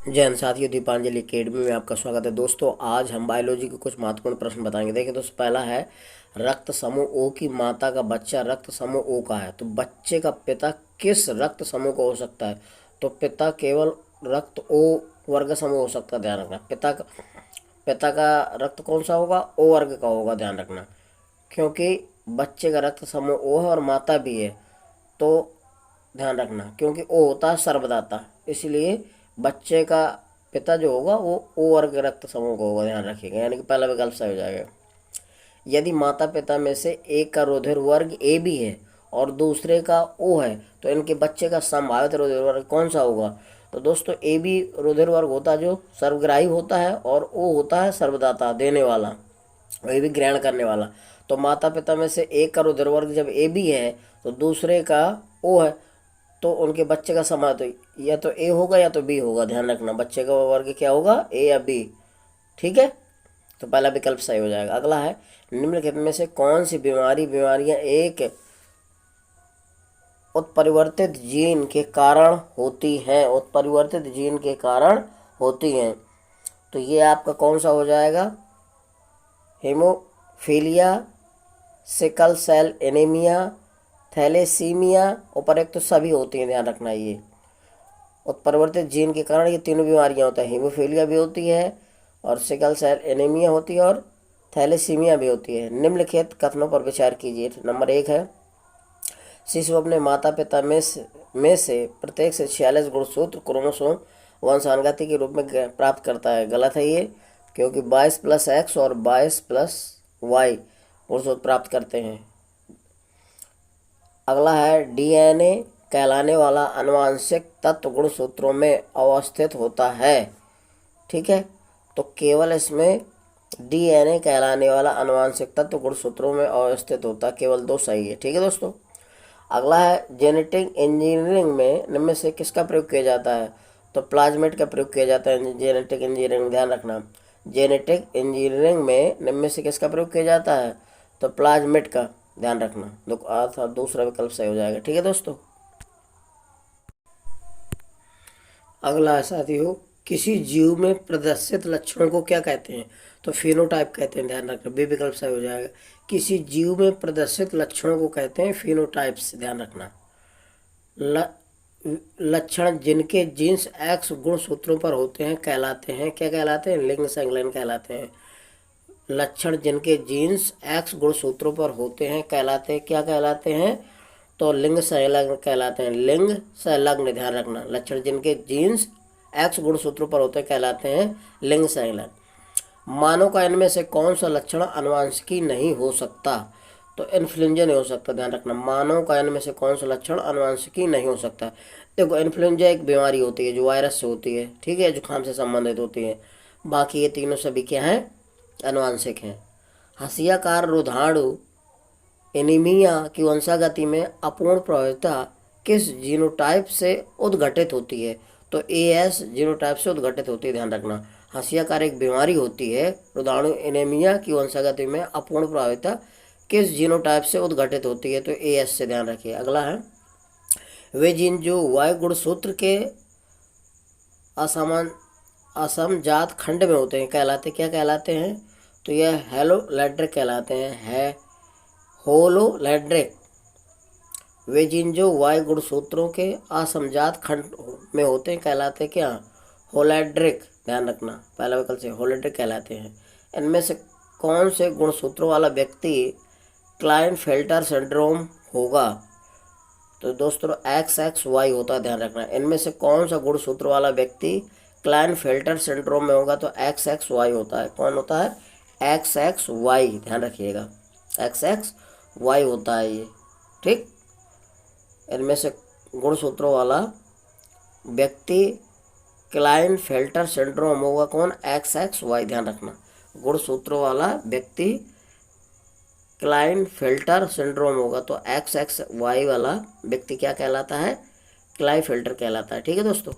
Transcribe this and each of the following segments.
जय हिंद साथियों, दीपांजलि अकेडमी में आपका स्वागत है। दोस्तों, आज हम बायोलॉजी के कुछ महत्वपूर्ण प्रश्न बताएंगे। देखिए दोस्तों, पहला है रक्त समूह ओ की माता का बच्चा रक्त समूह ओ का है, तो बच्चे का पिता किस रक्त समूह का हो सकता है? तो पिता केवल रक्त ओ वर्ग समूह हो सकता है, ध्यान रखना। पिता का रक्त कौन सा होगा? ओ वर्ग का होगा, ध्यान रखना। क्योंकि बच्चे का रक्त समूह ओ है और माता भी है, तो ध्यान रखना, क्योंकि ओ होता है सर्वदाता, इसलिए बच्चे का पिता जो होगा वो ओ वर्ग रक्त समूह का होगा, ध्यान रखिएगा। यानी कि पहला विकल्प सही हो जाएगा। यदि माता पिता में से एक का रुधिर वर्ग ए बी है और दूसरे का ओ है, तो इनके बच्चे का संभावित रुधिर वर्ग कौन सा होगा? तो दोस्तों, ए बी रुधिर वर्ग होता है जो सर्वग्राही होता है, और ओ होता है सर्वदाता, देने वाला, वही भी ग्रहण करने वाला। तो माता पिता में से एक का रुधिर वर्ग जब ए बी है तो दूसरे का ओ है, तो उनके बच्चे का समान तो या तो ए होगा या तो बी होगा, ध्यान रखना। बच्चे का वर्ग क्या होगा, ए या बी। ठीक है, तो पहला विकल्प सही हो जाएगा। अगला है, निम्नलिखित में से कौन सी बीमारियां एक उत्परिवर्तित जीन के कारण होती हैं? उत्परिवर्तित जीन के कारण होती हैं, तो ये आपका कौन सा हो जाएगा? Haemophilia, sickle cell anaemia, thalassaemia, उपरोक्त तो सभी होती हैं, ध्यान रखना। ये उत्परिवर्तित जीन के कारण ये तीनों बीमारियां होती हैं। हीमोफीलिया भी होती है, और सिकल सेल एनीमिया होती है, और थैलेसीमिया भी होती है। निम्नलिखित कथनों पर विचार कीजिए। नंबर 1 है, शिशु अपने माता पिता में से प्रत्येक से 46 गुणसूत्र क्रोमोसोम वंशानुगति के रूप में प्राप्त करता है। गलत है ये, क्योंकि 22+X और 22+Y गुणसूत्र प्राप्त करते हैं। अगला है, डीएनए कहलाने वाला आनुवांशिक तत्व गुणसूत्रों में अवस्थित होता है। ठीक है, तो केवल इसमें डीएनए कहलाने वाला आनुवांशिक तत्व गुणसूत्रों में अवस्थित होता है, केवल 2 सही है। ठीक है दोस्तों। अगला है, जेनेटिक इंजीनियरिंग में निम्न में से किसका प्रयोग किया जाता है? तो प्लाज्मिड का प्रयोग किया जाता है जेनेटिक इंजीनियरिंग, ध्यान रखना। जेनेटिक इंजीनियरिंग में निम्न में से किसका प्रयोग किया जाता है? तो प्लाज्मिड का, ध्यान रखना। अर्थात दूसरा विकल्प सही हो जाएगा। ठीक है दोस्तों। अगला है साथियों, किसी जीव में प्रदर्शित लक्षणों को क्या कहते हैं? तो फिनोटाइप कहते हैं, ध्यान रखना। बी विकल्प सही हो जाएगा। किसी जीव में प्रदर्शित लक्षणों को कहते हैं फिनोटाइप्स, ध्यान रखना। ल लक्षण जिनके जीन्स एक्स गुणसूत्रों पर होते हैं कहलाते हैं, क्या कहलाते हैं? लिंग संलग्न कहलाते हैं। लक्षण जिनके जीन्स एक्स गुणसूत्रों पर होते हैं कहलाते हैं, क्या कहलाते हैं? तो लिंग संलग्न कहलाते हैं। लिंग संलग्न, ध्यान रखना। लक्षण जिनके जीन्स एक्स गुणसूत्रों पर होते कहलाते हैं लिंग संलग्न। मानव का इनमें से कौन सा लक्षण आनुवंशिकी नहीं हो सकता? तो इन्फ्लुएंजा नहीं हो सकता, ध्यान रखना। मानव का इनमें से कौन सा लक्षण आनुवंशिकी नहीं हो सकता? देखो, इन्फ्लुएंजा एक बीमारी होती है जो वायरस से होती है, ठीक है, जुकाम से संबंधित होती है। बाकी ये तीनों सभी क्या हैं? आनुवंशिक हैं। हंसियाकार रोधाणु एनीमिया की वंशागति में अपूर्ण प्रभाविता किस जीनोटाइप से उद्घटित होती है? तो एएस जीनोटाइप से उद्घटित होती है, ध्यान रखना। हंसियाकार एक बीमारी होती है, रोगाणु एनीमिया की वंशागति में अपूर्ण प्रभाविता किस जीनोटाइप से उद्घटित होती है? तो एएस से, ध्यान रखिए। अगला है, वे जीन जो वाई गुणसूत्र के असमान असमजात खंड में होते हैं कहलाते, क्या कहलाते हैं? तो यह हेलोलैड्रिक कहलाते हैं, है होलोलैड्रिक। वे जीन जो वाई गुणसूत्रों के असमजात खंड में होते हैं कहलाते क्या? होलैड्रिक, ध्यान रखना। पहला विकल्प से होलैड्रिक कहलाते हैं। इनमें से कौन से गुणसूत्रों वाला व्यक्ति क्लाइनफेल्टर सिंड्रोम होगा? तो दोस्तों, XXY होता है, ध्यान रखना। इनमें से कौन सा गुणसूत्र वाला व्यक्ति क्लाइनफेल्टर सिंड्रोम में होगा? तो XXY होता है। कौन होता है? XXY, ध्यान रखिएगा। XXY होता है ये। ठीक, इनमें से गुणसूत्रों वाला व्यक्ति क्लाइनफेल्टर सिंड्रोम होगा, कौन? XXY, ध्यान रखना। गुणसूत्रों वाला व्यक्ति क्लाइनफेल्टर सिंड्रोम होगा, तो XXY वाला व्यक्ति क्या कहलाता है? क्लाइनफेल्टर कहलाता है। ठीक है दोस्तों।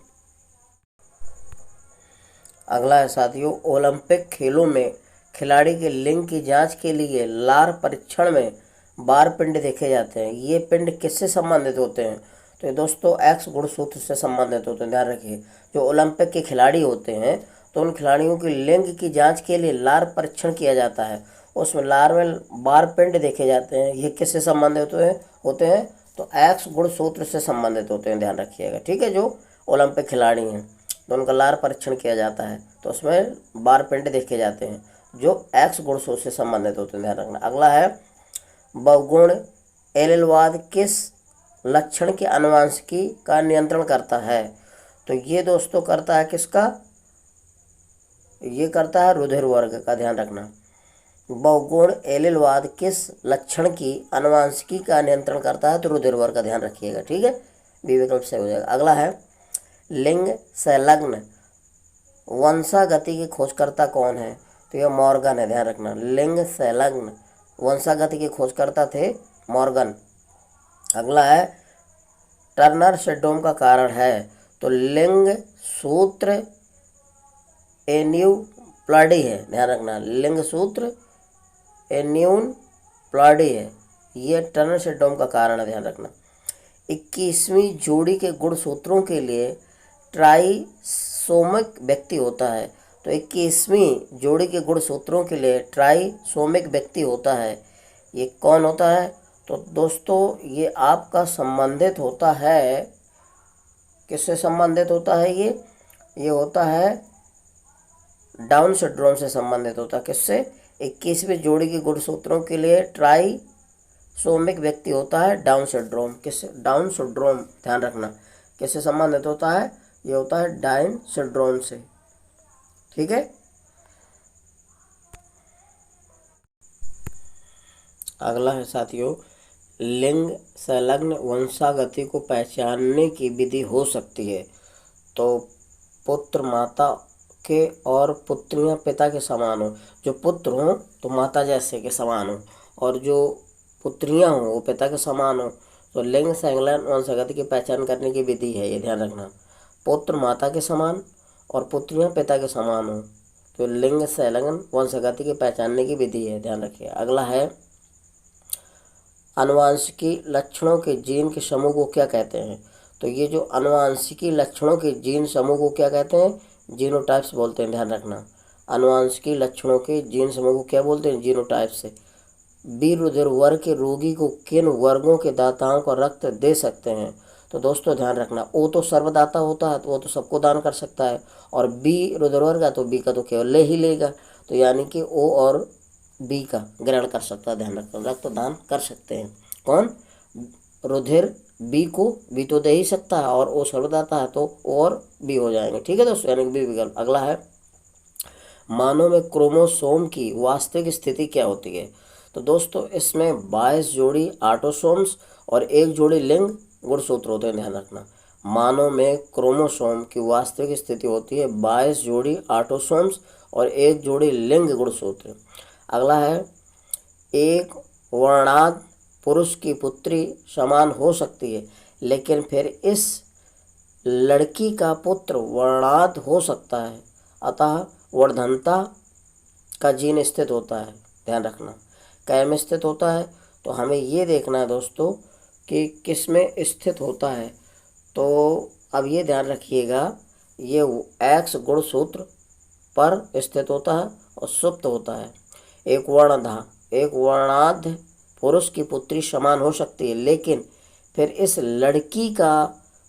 अगला है साथियों, ओलंपिक खेलों में खिलाड़ी के लिंग की जांच के लिए लार परीक्षण में बार पिंड देखे जाते हैं। ये पिंड किससे संबंधित होते हैं? तो ये दोस्तों एक्स गुणसूत्र से संबंधित होते हैं, ध्यान रखिए। जो ओलंपिक के खिलाड़ी होते हैं तो उन खिलाड़ियों की लिंग की जांच के लिए लार परीक्षण किया जाता है, उसमें लार्वल बार पिंड देखे जाते हैं। ये किससे संबंधित होते हैं तो एक्स गुणसूत्र से संबंधित होते हैं, ध्यान रखिएगा, ठीक है। जो ओलंपिक खिलाड़ी हैं तो उनका लार परीक्षण किया जाता है, तो उसमें बार पिंड देखे जाते हैं जो एक्स गुणसूत्र से संबंधित होते हैं, ध्यान रखना। अगला है बहुगुण एलीलवाद किस लक्षण के आनुवंशिकी का नियंत्रण करता है? तो ये दोस्तों करता है किसका? ये करता है रुधिर वर्ग का, ध्यान रखना। बहुगुण एलीलवाद किस लक्षण की आनुवंशिकी का नियंत्रण करता है? तो रुधिर वर्ग का, ध्यान रखिएगा, ठीक है। बी विकल्प सही हो जाएगा। अगला है लिंग संलग्न वंशागति की खोजकर्ता कौन है? तो यह मॉर्गन है, ध्यान रखना। लिंग संलग्न वंशागति के खोजकर्ता थे मॉर्गन। अगला है टर्नर सिंड्रोम का कारण है? तो लिंग सूत्र एन्यूप्लाडी है, ध्यान रखना। लिंग सूत्र एन्यूप्लाडी है, ये टर्नर सिंड्रोम का कारण है, ध्यान रखना। 21वीं जोड़ी के गुणसूत्रों के लिए ट्राइसोमिक व्यक्ति होता है? तो 21वीं जोड़ी के गुणसूत्रों के लिए ट्राइसोमिक व्यक्ति होता है, ये कौन होता है? तो दोस्तों ये आपका संबंधित होता है, किससे संबंधित होता है? ये होता है डाउन सिंड्रोम से संबंधित होता है। किससे? 21वीं जोड़ी के गुणसूत्रों के लिए ट्राइसोमिक व्यक्ति होता है डाउन सिंड्रोम। किससे? डाउन सिंड्रोम, ध्यान रखना। किससे संबंधित होता है? ये होता है डाउन सिंड्रोम से, ठीक है। अगला है साथियों, लिंग संलग्न वंशागति को पहचानने की विधि हो सकती है? तो पुत्र माता के और पुत्रियां पिता के समान हो। जो पुत्र हों तो माता जैसे के समान हो, और जो पुत्रियां हों वो पिता के समान हो। तो लिंग संलग्न वंशागति की पहचान करने की विधि है, ये ध्यान रखना। पुत्र माता के समान और पुत्रियां पिता के समान हो तो लिंग संलग्न वंशागति की पहचानने की विधि है, ध्यान रखिए। अगला है आनुवांशिकी लक्षणों के जीन के समूह को क्या कहते हैं? तो ये जो आनुवांशिकी लक्षणों के जीन समूह को क्या कहते हैं? जीनोटाइप्स बोलते हैं, ध्यान रखना। आनुवांशिकी लक्षणों के जीन समूह को क्या बोलते हैं? जीनोटाइप से। बी रुधिर वर्ग के रोगी को किन वर्गों के दाताओं का रक्त दे सकते हैं? तो दोस्तों ध्यान रखना, ओ तो सर्वदाता होता है तो वो तो सबको दान कर सकता है, और बी रुधिर वर्ग है तो बी का तो केवल ले ही लेगा, तो यानी कि ओ और बी का ग्रहण कर सकता है, ध्यान रखना। रक्त दान कर सकते हैं कौन? रुधिर बी को बी तो दे ही सकता है, और ओ सर्वदाता है तो ओ और बी हो जाएंगे, ठीक है दोस्तों, यानी कि बी विकल्प। अगला है मानव में क्रोमोसोम की वास्तविक स्थिति क्या होती है? तो दोस्तों इसमें 22 जोड़ी ऑटोसोम्स और 1 जोड़ी लिंग गुणसूत्र होते हैं, ध्यान रखना। मानव में क्रोमोसोम की वास्तविक स्थिति होती है 22 जोड़ी ऑटोसोम्स और 1 जोड़ी लिंग गुणसूत्र। अगला है एक वर्णांध पुरुष की पुत्री समान हो सकती है, लेकिन फिर इस लड़की का पुत्र वर्णांध हो सकता है, अतः वर्धनता का जीन स्थित होता है, ध्यान रखना। कै में स्थित होता है? तो हमें ये देखना है दोस्तों कि किस में स्थित होता है। तो अब ये ध्यान रखिएगा, ये एक्स गुणसूत्र पर स्थित होता है और सुप्त होता है। एक वर्णांध पुरुष की पुत्री समान हो सकती है, लेकिन फिर इस लड़की का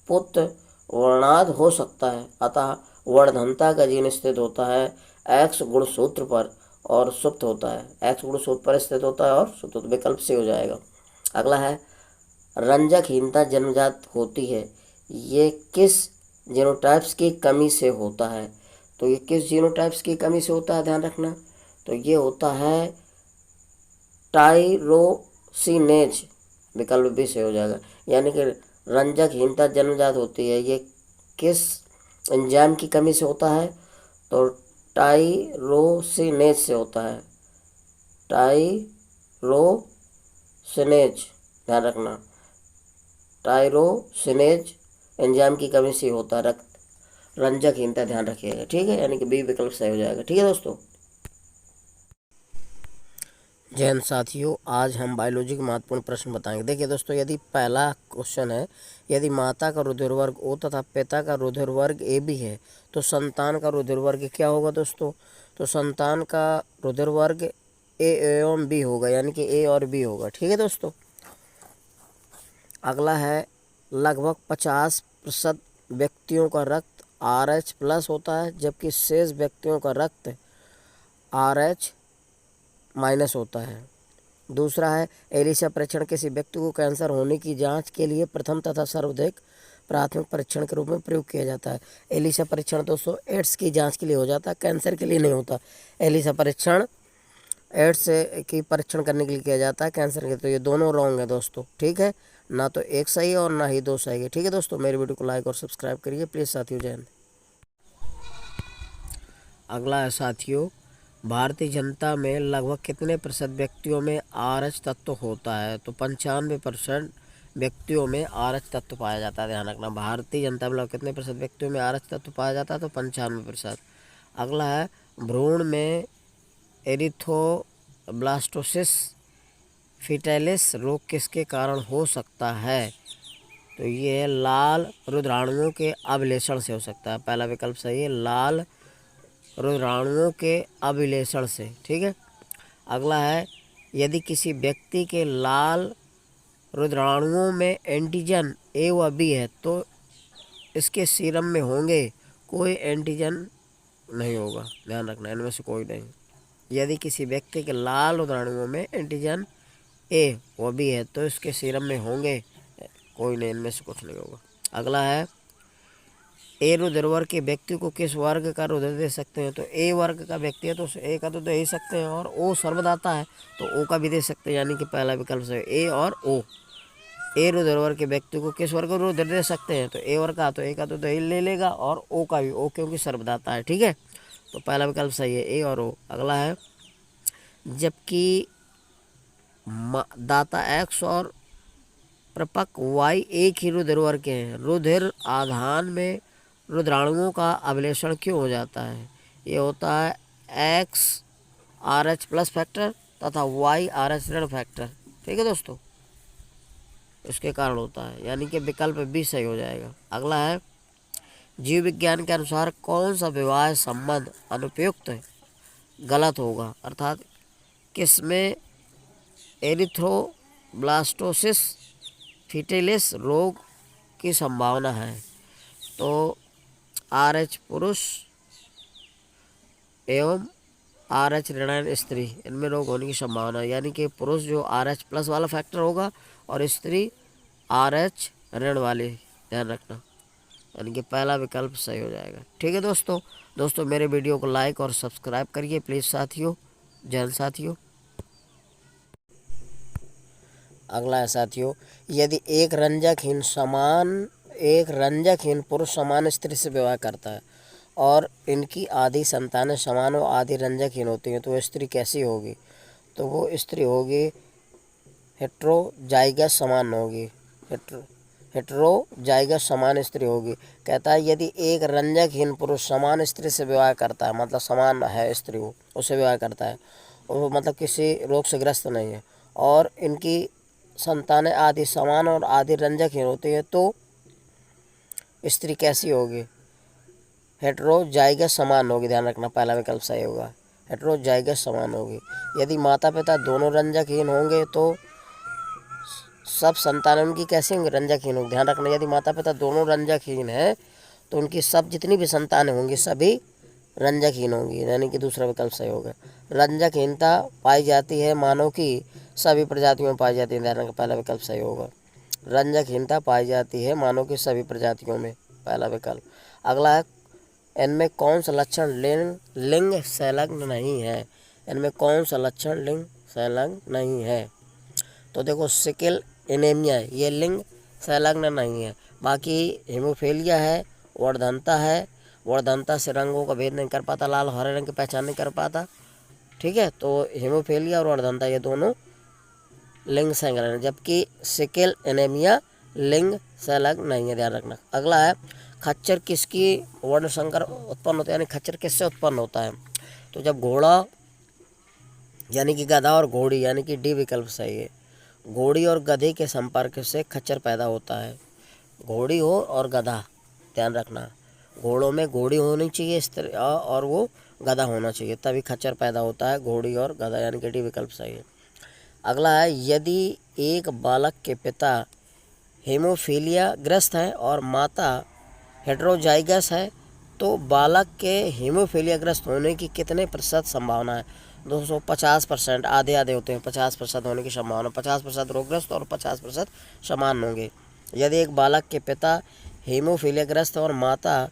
पुत्र वर्णांध हो सकता है, अतः वर्धनता का जीन स्थित होता है एक्स गुणसूत्र पर और सुप्त होता है। एक्स गुणसूत्र पर स्थित होता है और सुप्त, विकल्प से हो जाएगा। अगला है रंजकहीनता जन्मजात होती है, ये किस जीनोटाइप्स की कमी से होता है? तो ये किस जीनोटाइप्स की कमी से होता है, ध्यान रखना। तो ये होता है टाइरोसिनेज, विकल्प बी से हो जाएगा। यानी कि रंजकहीनता जन्मजात होती है, ये किस एंजाइम की कमी से होता है? तो टाइरोसिनेज से होता है। टाइरोसिनेज, ध्यान रखना। टाइरोसिनेज एंजाइम की कमी से होता है रक्त रंजकहीनता, ध्यान रखिएगा, ठीक है। यानी कि बी विकल्प सही हो जाएगा, ठीक है दोस्तों। जय हिंद साथियों, आज हम बायोलॉजी के महत्वपूर्ण प्रश्न बताएंगे। देखिए दोस्तों, यदि पहला क्वेश्चन है, यदि माता का रुधिर वर्ग O तथा पिता का रुधिर वर्ग AB है तो संतान का रुधिर वर्ग क्या होगा दोस्तों? तो संतान का रुधिर वर्ग A एवं B होगा, यानी कि A और B होगा। ठीक है दोस्तों। अगला है, लगभग 50% व्यक्तियों का रक्त RH प्लस होता है, जबकि शेष व्यक्तियों का रक्त RH माइनस होता है। दूसरा है, एलिसा परीक्षण किसी व्यक्ति को कैंसर होने की जांच के लिए प्रथम तथा सर्वाधिक प्राथमिक परीक्षण के रूप में प्रयोग किया जाता है। एलिसा परीक्षण दोस्तों एड्स की जांच के लिए हो जाता है, कैंसर के लिए नहीं होता। एलिसा परीक्षण एड्स की परीक्षण करने के लिए किया जाता है, कैंसर के। तो ये दोनों रॉन्ग है दोस्तों। ठीक है, ना तो एक सही है और ना ही दो सही है। ठीक है दोस्तों, मेरी वीडियो को लाइक और सब्सक्राइब करिए प्लीज़ साथियों। जय हिंद। अगला है साथियों, भारतीय जनता में लगभग कितने प्रतिशत व्यक्तियों में RH तत्व होता है? तो 95% व्यक्तियों में RH तत्व पाया जाता है। ध्यान रखना, भारतीय जनता में लगभग कितने प्रतिशत व्यक्तियों में RH तत्व पाया जाता है? तो 95%। अगला है, भ्रूण में एरिथ्रोब्लास्टोसिस फीटैलिस रोग किसके कारण हो सकता है? तो ये लाल रुधिराणुओं के अभिलेषण से हो सकता है। पहला विकल्प सही है, लाल रुधिराणुओं के अभिलेषण से। ठीक है। अगला है, यदि किसी व्यक्ति के लाल रुधिराणुओं में एंटीजन A व B है तो इसके सीरम में होंगे, कोई एंटीजन नहीं होगा। ध्यान रखना, इनमें से कोई नहीं। यदि किसी व्यक्ति के लाल रुधिराणुओं में एंटीजन A व B है तो इसके सीरम में होंगे, कोई नहीं, इनमें से कुछ नहीं होगा। अगला है, ए रुधिर वर्ग के व्यक्ति को किस वर्ग का रुधिर दे सकते हैं? तो ए वर्ग का व्यक्ति है तो ए का तो दे ही सकते हैं, और ओ सर्वदाता है तो ओ का भी दे सकते हैं, यानी कि पहला विकल्प से ए और ओ। ए रुधिर वर्ग के व्यक्ति को किस वर्ग का रुधिर दे सकते हैं? तो ए वर्ग का, तो ए का तो दे ले लेगा, और ओ का भी, ओ क्योंकि सर्वदाता है। ठीक है, तो पहला विकल्प सही है, ए और ओ। अगला है, जबकि दाता X और प्रपक Y एक ही रुधिर वर्ग के हैं, रुधिर आधान में रुधिराणुओं का अभिलेषण क्यों हो जाता है? ये होता है X RH प्लस फैक्टर तथा Y RH ऋण फैक्टर। ठीक है दोस्तों, इसके कारण होता है, यानी कि विकल्प B सही हो जाएगा। अगला है, जीव विज्ञान के अनुसार कौन सा विवाह संबंध अनुपयुक्त है, गलत होगा? अर्थात किसमें एरिथ्रोब्लास्टोसिस फीटैलिस रोग की संभावना है? तो RH पुरुष एवं RH ऋणायन स्त्री, इनमें रोग होने की संभावना है, यानी कि पुरुष जो RH प्लस वाला फैक्टर होगा और स्त्री RH ऋण वाली। ध्यान रखना, यानी कि पहला विकल्प सही हो जाएगा। ठीक है दोस्तों मेरे वीडियो को लाइक और सब्सक्राइब करिए प्लीज़ साथियों। जय हिंद साथियों। अगला है साथियों, यदि एक रंजकहीन पुरुष समान स्त्री से विवाह करता है और इनकी आधी संतानें समान और आधी रंजकहीन होती हैं तो वह स्त्री कैसी होगी? तो वो स्त्री होगी हेट्रोजाइगस समान होगी, हेट्रोजाइगस समान स्त्री होगी। कहता है, यदि एक रंजकहीन पुरुष समान स्त्री से विवाह करता है, मतलब समान है स्त्री, वो उससे विवाह करता है और वो मतलब किसी रोग से ग्रस्त नहीं है, और इनकी संतानें आधी समान और आधी रंजकहीन होती है तो स्त्री कैसी होगी? हेट्रोजाइगस समान होगी। ध्यान रखना, पहला विकल्प सही होगा, हेट्रोजाइगस समान होगी। यदि माता पिता दोनों रंजकहीन होंगे तो सब संतानें उनकी कैसी होंगी? रंजकहीन होंगी। ध्यान रखना, यदि माता पिता दोनों रंजकहीन हैं तो उनकी सब जितनी भी संतानें होंगी सभी रंजकहीन होंगी, यानी कि दूसरा विकल्प सही होगा। रंजकहीनता पाई जाती है मानव की सभी प्रजातियों में पाई जाती है। ध्यान रखना, पहला विकल्प सही होगा, रंजकहीनता पाई जाती है मानव की सभी प्रजातियों में, पहला विकल्प। अगला है, इनमें कौन सा लक्षण लिंग संलग्न नहीं है? इनमें कौन सा लक्षण लिंग संलग्न नहीं है? तो देखो, सिकल एनीमिया है, ये लिंग संलग्न नहीं है। बाकी हेमोफीलिया है, वर्धनता से रंगों का भेद नहीं कर पाता, लाल हरे रंग की पहचान नहीं कर पाता। ठीक है, तो हेमोफीलिया और वर्धनता ये दोनों लिंग संलग्न है, जबकि सिकल एनीमिया लिंग संलग्न नहीं है। ध्यान रखना। अगला है, खच्चर किसकी वर्ण संकर उत्पन्न होता है, यानी खच्चर किससे उत्पन्न होता है? तो जब घोड़ा यानी कि गधा और घोड़ी, यानी कि डी विकल्प सही है। घोड़ी और गधे के संपर्क से खच्चर पैदा होता है। घोड़ी हो और गधा, ध्यान रखना, घोड़ों में घोड़ी होनी चाहिए इस तरह और वो गधा होना चाहिए, तभी खच्चर पैदा होता है। घोड़ी और गधा, यानी कि डी विकल्प सही है। अगला है, यदि एक बालक के पिता हेमोफीलिया ग्रस्त है और माता हेट्रोजाइगस है तो बालक के हीमोफीलिया ग्रस्त होने की कितने प्रतिशत संभावना है? 250%, आधे आधे होते हैं, 50% होने की संभावना, 50% रोगग्रस्त और 50% समान होंगे। यदि एक बालक के पिता हीमोफीलिया ग्रस्त और माता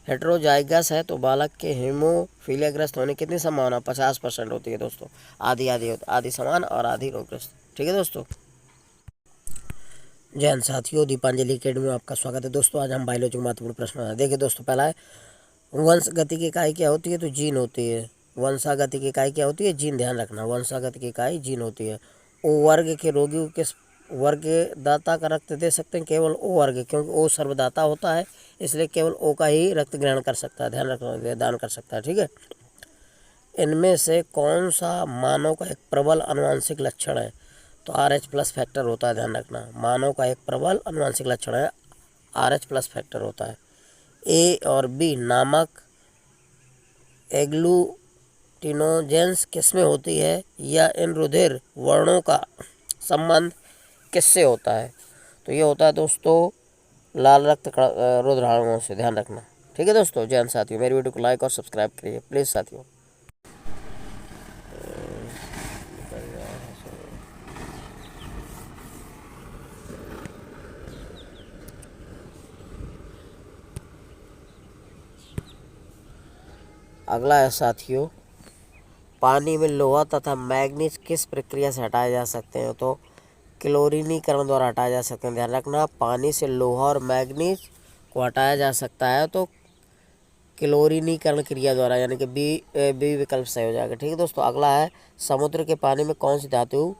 हेट्रोजाइगस है तो बालक के हीमोफीलिया ग्रस्त होने की कितनी संभावना? 50% होती है दोस्तों, आधी आधी होती, आधी समान और आधी रोगग्रस्त। ठीक है दोस्तों। जय हिंद साथियों, दीपांजलि अकेडमी में आपका स्वागत है। दोस्तों आज हम बायोलॉजी में महत्वपूर्ण प्रश्न है। देखिए दोस्तों, पहला है, वंशगति की इकाई क्या होती है? तो जीन होती है। वंशागति की इकाई क्या होती है? जीन, ध्यान रखना, वंशागति की इकाई जीन होती है। ओ वर्ग के रोगी किस वर्ग दाता का रक्त दे सकते हैं? केवल ओ वर्ग, क्योंकि ओ सर्वदाता होता है, इसलिए केवल ओ का ही रक्त ग्रहण कर सकता है, ध्यान रखना, दान कर सकता है। ठीक है। इनमें से कौन सा मानव का एक प्रबल आनुवंशिक लक्षण है? तो RH प्लस फैक्टर होता है, ध्यान रखना, मानव का एक प्रबल आनुवंशिक लक्षण है, RH प्लस फैक्टर होता है। ए और बी नामक एग्लूटिनोजेंस किसमें होती है, या इन रुधिर वर्णों का संबंध किससे होता है? तो ये होता है दोस्तों लाल रक्त रुधिराणुओं से, ध्यान रखना। ठीक है दोस्तों। जय हिंद साथियों, मेरी वीडियो को लाइक और सब्सक्राइब करिए प्लीज़ साथियों। अगला है साथियों, पानी में लोहा तथा मैग्नीज किस प्रक्रिया से हटाए जा सकते हैं? तो क्लोरीनीकरण द्वारा हटाए जा सकते हैं, ध्यान रखना, पानी से लोहा और मैग्नीज को हटाया जा सकता है तो क्लोरीनीकरण क्रिया द्वारा, यानी कि बी विकल्प सही हो जाएगा। ठीक है दोस्तों। अगला है, समुद्र के पानी में कौन सी धातु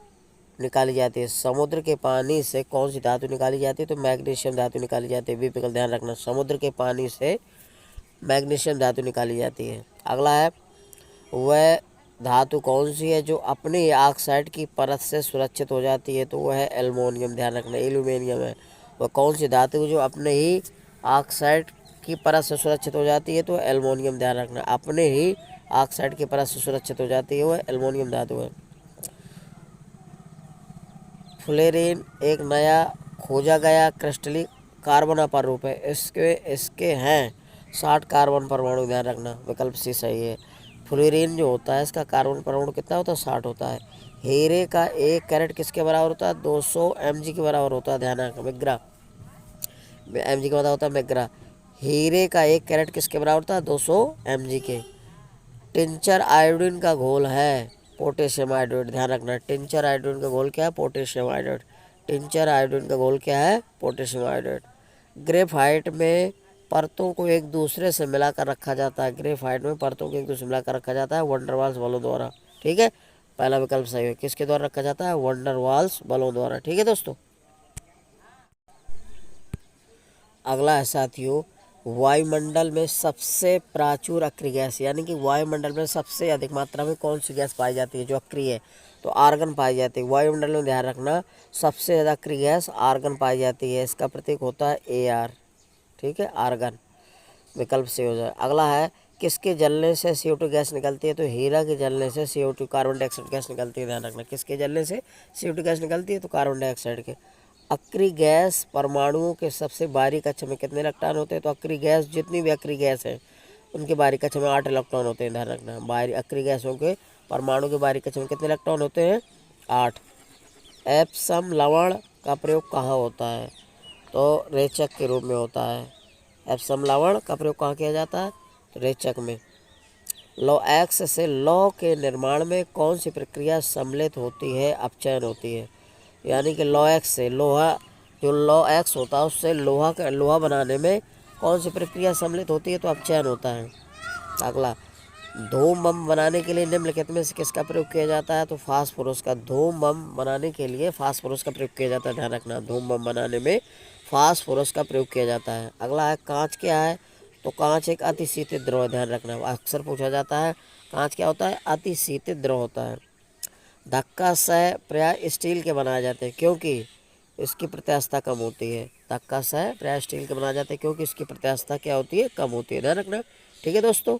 निकाली जाती है? समुद्र के पानी से कौन सी धातु निकाली जाती है? तो मैग्नीशियम धातु निकाली जाती है, बी विकल्प, ध्यान रखना, समुद्र के पानी से मैग्नीशियम धातु निकाली जाती है। अगला है, वह धातु कौन सी है जो अपनी ऑक्साइड की परत से सुरक्षित हो जाती है? तो वह है एल्युमिनियम, ध्यान रखना, एल्यूमिनियम है। वह कौन सी धातु जो अपने ही ऑक्साइड की परत से सुरक्षित हो जाती है? तो एल्युमिनियम, ध्यान रखना, अपने ही ऑक्साइड की परत से सुरक्षित हो जाती है, वह एल्युमिनियम धातु है। फ्लोरीन एक नया खोजा गया क्रिस्टलीय कार्बन अपरूप है, इसके हैं 60 कार्बन परमाणु, ध्यान रखना, विकल्प सी सही है। फ्लोरीन जो होता है इसका कार्बन परमाणु कितना होता है? 60 होता है। हीरे का 1 कैरेट किसके बराबर होता है? 200 mg के बराबर होता है, ध्यान रखना, मिग्रा, mg का मतलब होता है मिग्रा। हीरे का 1 कैरेट किसके बराबर होता है? 200 mg के। टिंचर आयोडीन का घोल है पोटेशियम आयोडाइड, ध्यान रखना, टिंचर आयोडीन का घोल क्या है? Potassium iodide. टिंचर आयोडीन का घोल क्या है? Potassium iodide. ग्रेफाइट में परतों को एक दूसरे से मिलाकर रखा जाता है, ग्रेफाइट में परतों को एक दूसरे से मिलाकर रखा जाता है वंडरवाल्स बलों द्वारा। ठीक है, पहला विकल्प सही है। किसके द्वारा रखा जाता है? वंडरवाल्स बलों द्वारा। ठीक है दोस्तों। अगला है साथियों, वायुमंडल में सबसे प्राचुर अक्रिय गैस, यानी कि वायुमंडल में सबसे अधिक मात्रा में कौन सी गैस पाई जाती है जो अक्रिय है? तो आर्गन पाई जाती है वायुमंडल में, ध्यान रखना, सबसे ज़्यादा अक्रिय गैस आर्गन पाई जाती है, इसका प्रतीक होता है AR। ठीक है, आर्गन, विकल्प से हो जाए। अगला है, किसके जलने से CO2 गैस निकलती है? तो हीरा के जलने से CO2 कार्बन डाइऑक्साइड गैस निकलती है, ध्यान रखना, किसके जलने से CO2 गैस निकलती है? तो कार्बन डाइऑक्साइड के। अक्रिय गैस परमाणुओं के सबसे बाहरी कक्षा में कितने इलेक्ट्रॉन होते हैं? तो अक्रिय गैस, जितनी भी अक्रिय गैस है उनके बाहरी कक्षा में 8 इलेक्ट्रॉन होते हैं, ध्यान रखना, बाहरी अक्रिय गैसों के परमाणु के बाहरी कक्षा में कितने इलेक्ट्रॉन होते हैं? 8। एप्सम लवण का प्रयोग कहाँ होता है? तो रेचक के रूप में होता है। एप्सम लवण का प्रयोग कहाँ किया जाता है? तो रेचक में। लौह से लौह के निर्माण में कौन सी प्रक्रिया सम्मिलित होती है? अपचयन होती है, यानी कि लौह से लोहा, जो लौह होता है उससे लोहा बनाने में कौन सी प्रक्रिया सम्मिलित होती है? तो अपचयन होता है। अगला, धूम बम बनाने के लिए निम्नलिखित में से किसका प्रयोग किया जाता है? तो फास्फोरस का। धूम बम बनाने के लिए फास्फोरस का प्रयोग किया जाता है, ध्यान रखना, धूम बम बनाने में फास्फोरस का प्रयोग किया जाता है। अगला है, कांच क्या है? तो कांच एक अति शीतित द्रव, ध्यान रखना, अक्सर पूछा जाता है, कांच क्या होता है? अति शीतित द्रव होता है। धक्का सह प्राय स्टील के बनाए जाते हैं क्योंकि इसकी प्रत्यास्थता कम होती है। धक्का सह प्राय स्टील के बनाए जाते हैं क्योंकि इसकी प्रत्यास्थता क्या होती है, कम होती है। ध्यान रखना। ठीक है दोस्तों।